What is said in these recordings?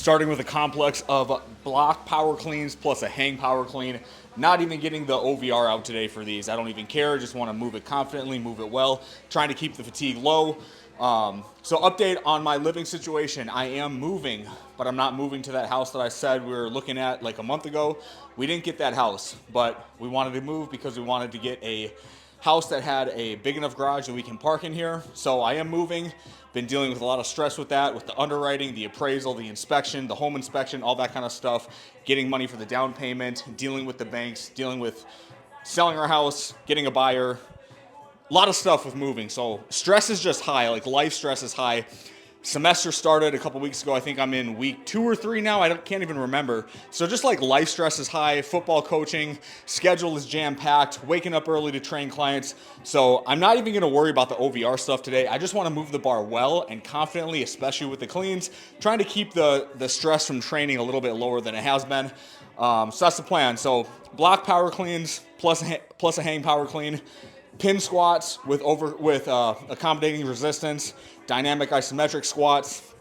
starting with a complex of block power cleans plus a hang power clean. Not even getting the OVR out today for these. I don't even care. Just want to move it confidently, move it well, trying to keep the fatigue low. So update on my living situation. I am moving, but I'm not moving to that house that I said we were looking at like a month ago. We didn't get that house, but we wanted to move because we wanted to get a house that had a big enough garage that we can park in here. So I am moving. Been dealing with a lot of stress with that, with the underwriting, the appraisal, the inspection, the home inspection, all that kind of stuff, getting money for the down payment, dealing with the banks, dealing with selling our house, getting a buyer, a lot of stuff with moving. So stress is just high, like life stress is high. Semester started a couple weeks ago. I think I'm in week 2 or 3 now. I can't even remember. So just like life stress is high, football coaching, schedule is jam-packed, waking up early to train clients. So I'm not even gonna worry about the OVR stuff today. I just wanna move the bar well and confidently, especially with the cleans, trying to keep the stress from training a little bit lower than it has been. So that's the plan. So block power cleans plus a hang power clean. Pin squats with accommodating resistance, dynamic isometric squats,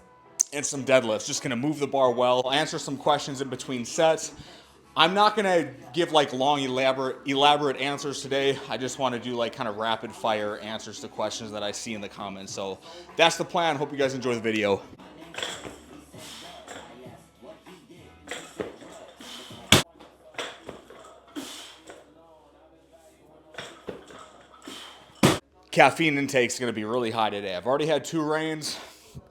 and some deadlifts. Just gonna move the bar well. I'll answer some questions in between sets. I'm not gonna give like long, elaborate answers today. I just wanna do like kind of rapid fire answers to questions that I see in the comments. So that's the plan. Hope you guys enjoy the video. Caffeine intake is going to be really high today. I've already had 2 rains.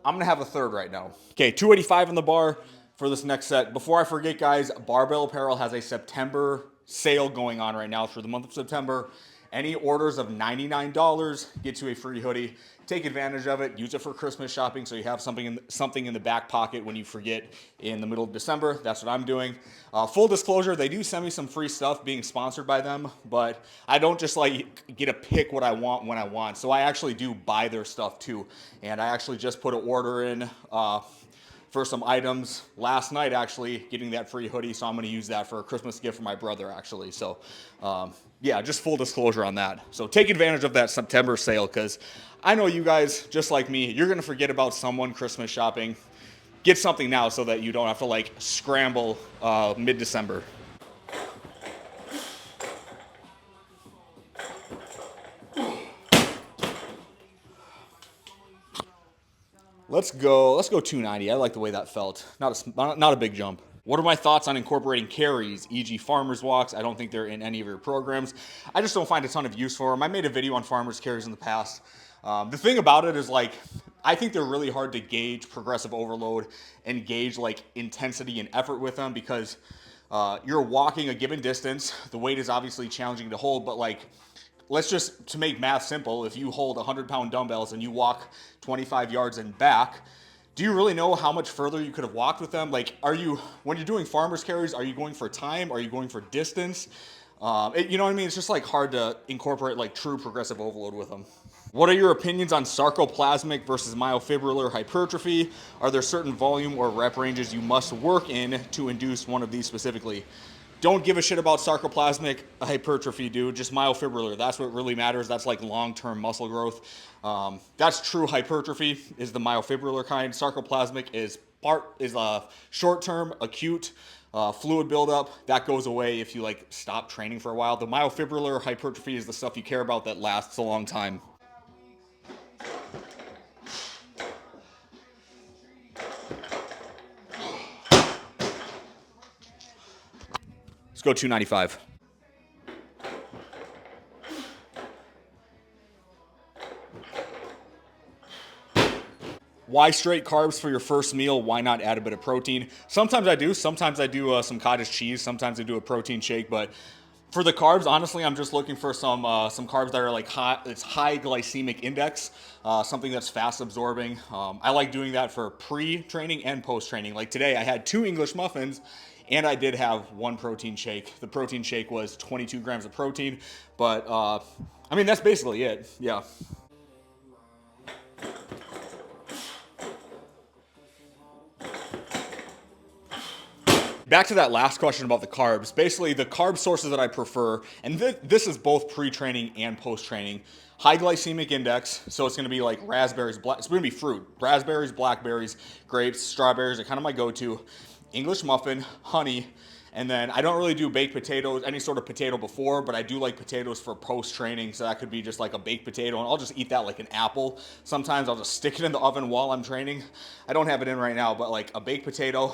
I'm going to have a third right now. Okay, 285 on the bar for this next set. Before I forget, guys, Barbell Apparel has a September sale going on right now for the month of September. Any orders of $99 get you a free hoodie. Take advantage of it. Use it for Christmas shopping so you have something in the back pocket when you forget in the middle of December. That's what I'm doing. Full disclosure, they do send me some free stuff being sponsored by them, but I don't just like get to pick what I want when I want. So I actually do buy their stuff too. And I actually just put an order in for some items last night, actually getting that free hoodie. So I'm going to use that for a Christmas gift for my brother, actually. So yeah, just full disclosure on that. So take advantage of that September sale, because I know you guys, just like me, you're going to forget about someone Christmas shopping. Get something now so that you don't have to like scramble mid-December. Let's go 290. I like the way that felt. Not a big jump. What are my thoughts on incorporating carries, e.g. farmer's walks? I don't think they're in any of your programs. I just don't find a ton of use for them. I made a video on farmer's carries in the past. The thing about it is, like, I think they're really hard to gauge progressive overload and gauge like intensity and effort with them, because you're walking a given distance. The weight is obviously challenging to hold, but like, let's just, to make math simple, if you hold 100-pound dumbbells and you walk 25 yards and back, do you really know how much further you could have walked with them? Like, when you're doing farmer's carries, are you going for time? Are you going for distance? You know what I mean? It's just like hard to incorporate like true progressive overload with them. What are your opinions on sarcoplasmic versus myofibrilar hypertrophy? Are there certain volume or rep ranges you must work in to induce one of these specifically? Don't give a shit about sarcoplasmic hypertrophy, dude. Just myofibrilar. That's what really matters. That's like long-term muscle growth. That's true hypertrophy, is the myofibrilar kind. Sarcoplasmic is a short-term, acute fluid buildup. That goes away if you like stop training for a while. The myofibrilar hypertrophy is the stuff you care about that lasts a long time. Let's go 295. Why straight carbs for your first meal? Why not add a bit of protein? Sometimes I do. Sometimes I do some cottage cheese. Sometimes I do a protein shake. But for the carbs, honestly, I'm just looking for some carbs that are like high glycemic index, something that's fast absorbing. I like doing that for pre-training and post-training. Like today, I had 2 English muffins, and I did have 1 protein shake. The protein shake was 22 grams of protein, but I mean, that's basically it. Yeah. Back to that last question about the carbs. Basically, the carb sources that I prefer, and this is both pre-training and post-training, high glycemic index, so it's going to be like raspberries, it's going to be fruit, raspberries, blackberries, grapes, strawberries are kind of my go-to, English muffin, honey, and then I don't really do baked potatoes, any sort of potato before, but I do like potatoes for post-training, so that could be just like a baked potato, and I'll just eat that like an apple. Sometimes I'll just stick it in the oven while I'm training. I don't have it in right now, but like a baked potato,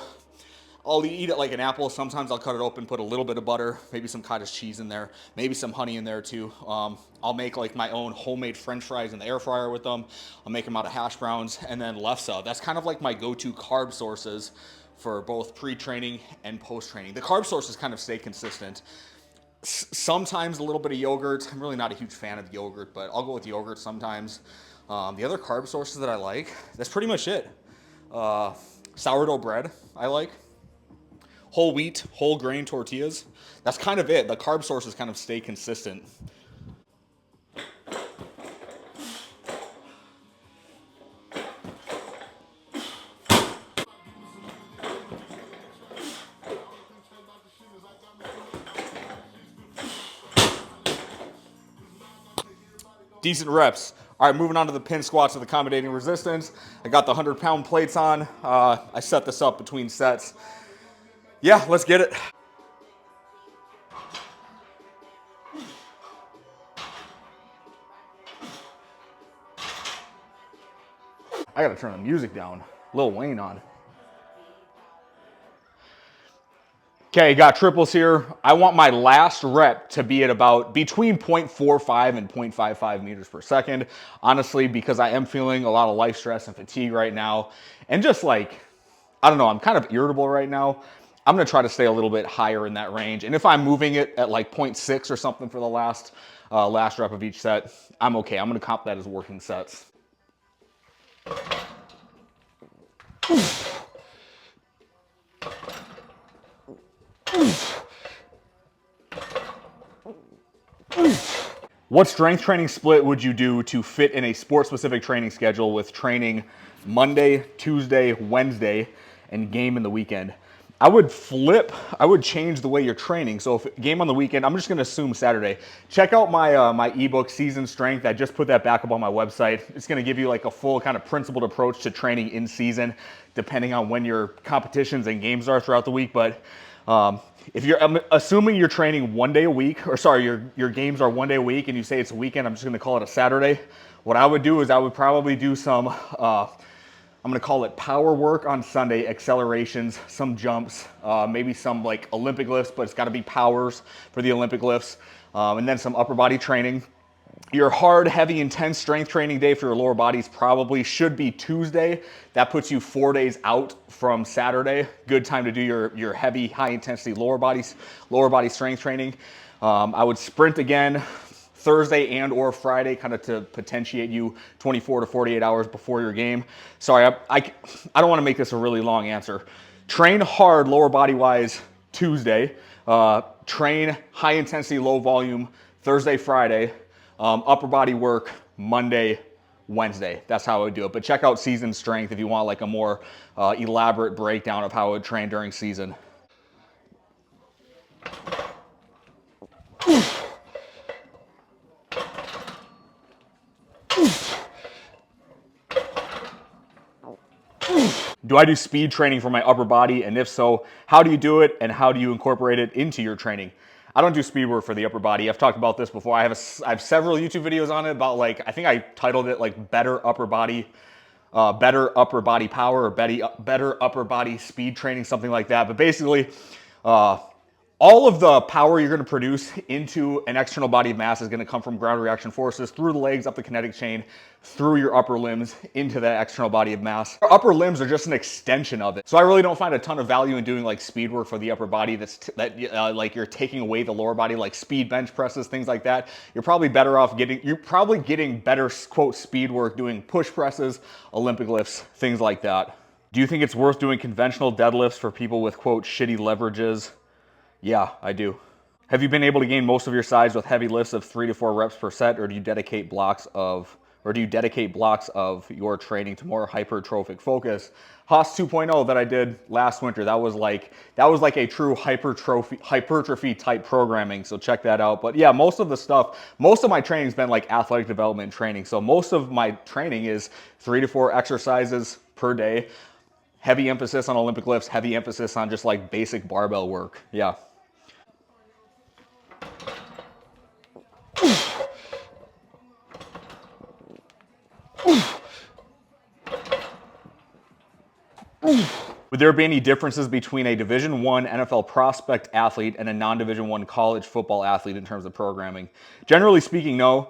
I'll eat it like an apple. Sometimes I'll cut it open, put a little bit of butter, maybe some cottage cheese in there, maybe some honey in there too. I'll make like my own homemade French fries in the air fryer with them. I'll make them out of hash browns, and then lefse. That's kind of like my go-to carb sources for both pre-training and post-training. The carb sources kind of stay consistent. Sometimes a little bit of yogurt. I'm really not a huge fan of yogurt, but I'll go with yogurt sometimes. The other carb sources that I like, that's pretty much it. Sourdough bread I like. Whole wheat, whole grain tortillas. That's kind of it. The carb sources kind of stay consistent. Decent reps. All right, moving on to the pin squats with accommodating resistance. I got the 100-pound plates on. I set this up between sets. Yeah, let's get it. I gotta turn the music down. Lil Wayne on. Okay, got triples here. I want my last rep to be at about between 0.45 and 0.55 meters per second. Honestly, because I am feeling a lot of life stress and fatigue right now. And just like, I don't know, I'm kind of irritable right now. I'm gonna try to stay a little bit higher in that range. And if I'm moving it at like 0.6 or something for the last rep of each set, I'm okay. I'm gonna comp that as working sets. What strength training split would you do to fit in a sport-specific training schedule with training Monday, Tuesday, Wednesday, and game in the weekend? I would change the way you're training. So if game on the weekend, I'm just gonna assume Saturday. Check out my my ebook, Season Strength. I just put that back up on my website. It's gonna give you like a full kind of principled approach to training in season, depending on when your competitions and games are throughout the week. But if I'm assuming you're training 1 day a week, or sorry, your games are 1 day a week and you say it's a weekend, I'm just gonna call it a Saturday. What I would do is I would probably do some, I'm gonna call it power work on Sunday, accelerations, some jumps, maybe some like Olympic lifts, but it's gotta be powers for the Olympic lifts, and then some upper body training. Your hard, heavy, intense strength training day for your lower bodies probably should be Tuesday. That puts you 4 days out from Saturday. Good time to do your heavy, high intensity lower body strength training. I would sprint again Thursday and or Friday, kind of to potentiate you 24 to 48 hours before your game. Sorry, I don't want to make this a really long answer. Train hard lower body wise Tuesday. Train high intensity, low volume Thursday, Friday. Upper body work Monday, Wednesday. That's how I would do it. But check out Season Strength if you want like a more elaborate breakdown of how I would train during season. Do I do speed training for my upper body? And if so, how do you do it and how do you incorporate it into your training? I don't do speed work for the upper body. I've talked about this before. I have several YouTube videos on it about like, I think I titled it like better upper body power or better upper body speed training, something like that. But basically, all of the power you're going to produce into an external body of mass is going to come from ground reaction forces through the legs, up the kinetic chain, through your upper limbs, into that external body of mass. Our upper limbs are just an extension of it. So I really don't find a ton of value in doing like speed work for the upper body like you're taking away the lower body, like speed bench presses, things like that. You're probably better off getting better, quote, speed work doing push presses, Olympic lifts, things like that. Do you think it's worth doing conventional deadlifts for people with, quote, shitty leverages? Yeah, I do. Have you been able to gain most of your size with heavy lifts of 3 to 4 reps per set, or do you dedicate blocks of or do you dedicate blocks of your training to more hypertrophic focus? Haas 2.0 that I did last winter, that was like a true hypertrophy type programming. So check that out. But yeah, most of my training's been like athletic development training. So most of my training is 3 to 4 exercises per day. Heavy emphasis on Olympic lifts, heavy emphasis on just like basic barbell work. Yeah. Would there be any differences between a Division I NFL prospect athlete and a non-Division I college football athlete in terms of programming? Generally speaking, no.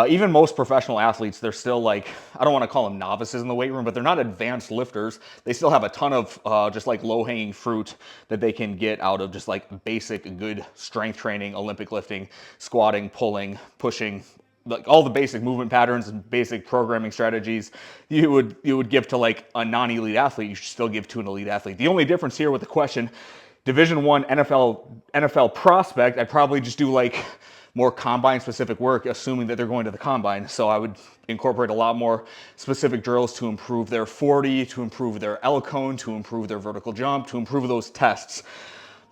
Even most professional athletes, they're still like, I don't want to call them novices in the weight room, but they're not advanced lifters. They still have a ton of just like low-hanging fruit that they can get out of just like basic good strength training, Olympic lifting, squatting, pulling, pushing, like all the basic movement patterns and basic programming strategies you would give to like a non-elite athlete, you should still give to an elite athlete. The only difference here with the question, Division I NFL prospect, I'd probably just do like more combine specific work, assuming that they're going to the combine. So I would incorporate a lot more specific drills to improve their 40, to improve their L cone, to improve their vertical jump, to improve those tests.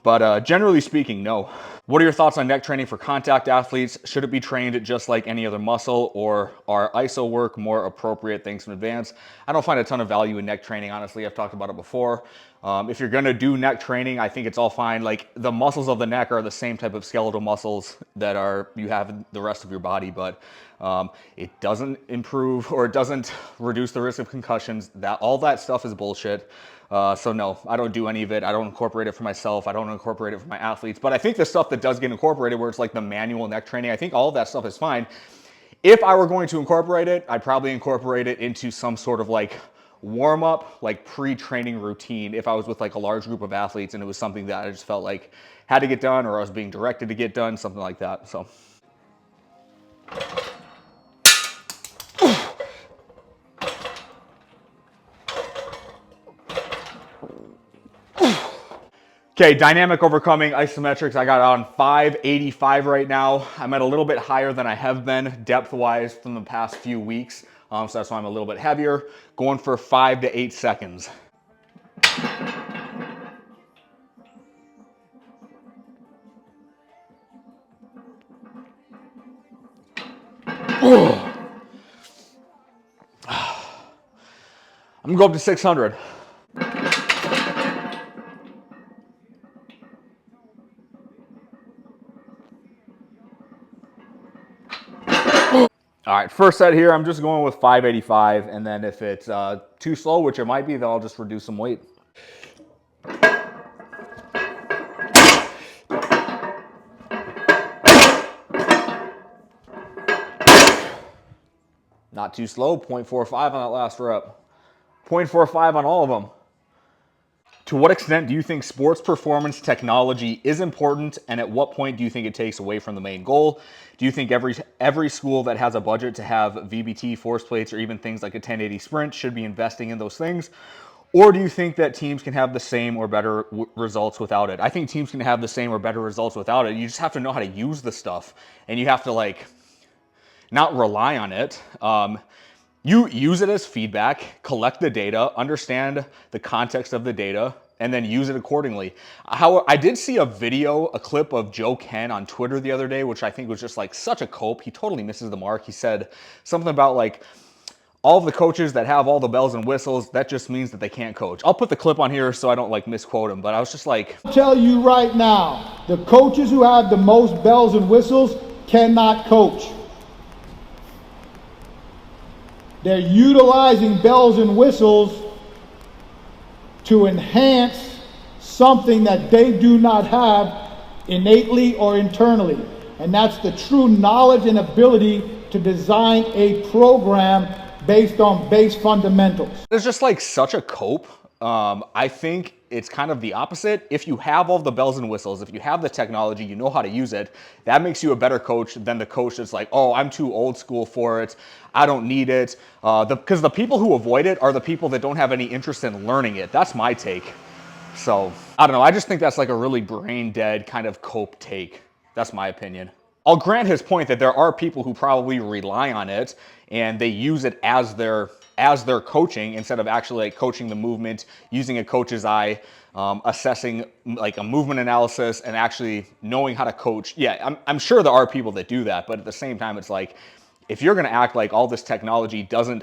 But generally speaking, no. What are your thoughts on neck training for contact athletes? Should it be trained just like any other muscle, or are ISO work more appropriate? Thanks in advance. I don't find a ton of value in neck training, honestly. I've talked about it before. If you're gonna do neck training, I think it's all fine. Like the muscles of the neck are the same type of skeletal muscles that you have in the rest of your body, but it doesn't improve or it doesn't reduce the risk of concussions. All that stuff is bullshit. So no, I don't do any of it. I don't incorporate it for myself. I don't incorporate it for my athletes. But I think the stuff that does get incorporated, where it's like the manual neck training, I think all of that stuff is fine. If I were going to incorporate it, I'd probably incorporate it into some sort of like warm up, like pre-training routine. If I was with like a large group of athletes and it was something that I just felt like had to get done, or I was being directed to get done, something like that. So. Okay, dynamic overcoming isometrics. I got on 585 right now. I'm at a little bit higher than I have been depth-wise from the past few weeks. So that's why I'm a little bit heavier. Going for 5 to 8 seconds. I'm gonna go up to 600. All right, first set here, I'm just going with 585, and then if it's too slow, which it might be, then I'll just reduce some weight. Not too slow, 0.45 on that last rep. 0.45 on all of them. To what extent do you think sports performance technology is important, and at what point do you think it takes away from the main goal? Do you think every school that has a budget to have VBT, force plates, or even things like a 1080 sprint should be investing in those things? Or do you think that teams can have the same or better results without it? I think teams can have the same or better results without it. You just have to know how to use the stuff, and you have to like not rely on it. You use it as feedback, collect the data, understand the context of the data, and then use it accordingly. I did see a clip of Joe Ken on Twitter the other day, which I think was just like such a cope. He totally misses the mark. He said something about like, all of the coaches that have all the bells and whistles, that just means that they can't coach. I'll put the clip on here so I don't like misquote him, but I was just like, I'll tell you right now, the coaches who have the most bells and whistles cannot coach. They're utilizing bells and whistles to enhance something that they do not have innately or internally. And that's the true knowledge and ability to design a program based on base fundamentals. It's just like such a cope. I think it's kind of the opposite. If you have all the bells and whistles, if you have the technology, you know how to use it, that makes you a better coach than the coach that's like, oh, I'm too old school for it. I don't need it. Because the people who avoid it are the people that don't have any interest in learning it. That's my take. So, I don't know. I just think that's like a really brain dead kind of cope take. That's my opinion. I'll grant his point that there are people who probably rely on it and they use it as their coaching instead of actually like coaching the movement, using a coach's eye, assessing like a movement analysis, and actually knowing how to coach. Yeah, I'm sure there are people that do that, but at the same time, it's like if you're going to act like all this technology doesn't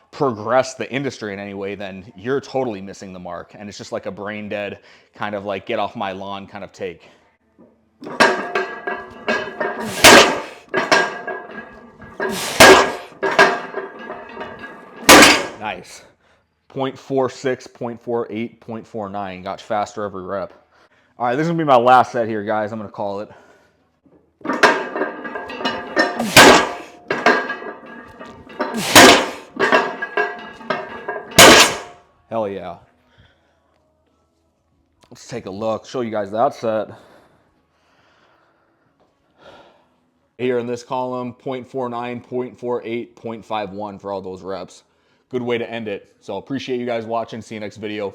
progress the industry in any way, then you're totally missing the mark. And it's just like a brain dead kind of like get off my lawn kind of take. Nice. 0.46, 0.48, 0.49. Got faster every rep. All right, this is going to be my last set here, guys. I'm going to call it. Hell yeah. Let's take a look, show you guys that set. Here in this column, 0.49, 0.48, 0.51 for all those reps. Good way to end it. So appreciate you guys watching. See you next video.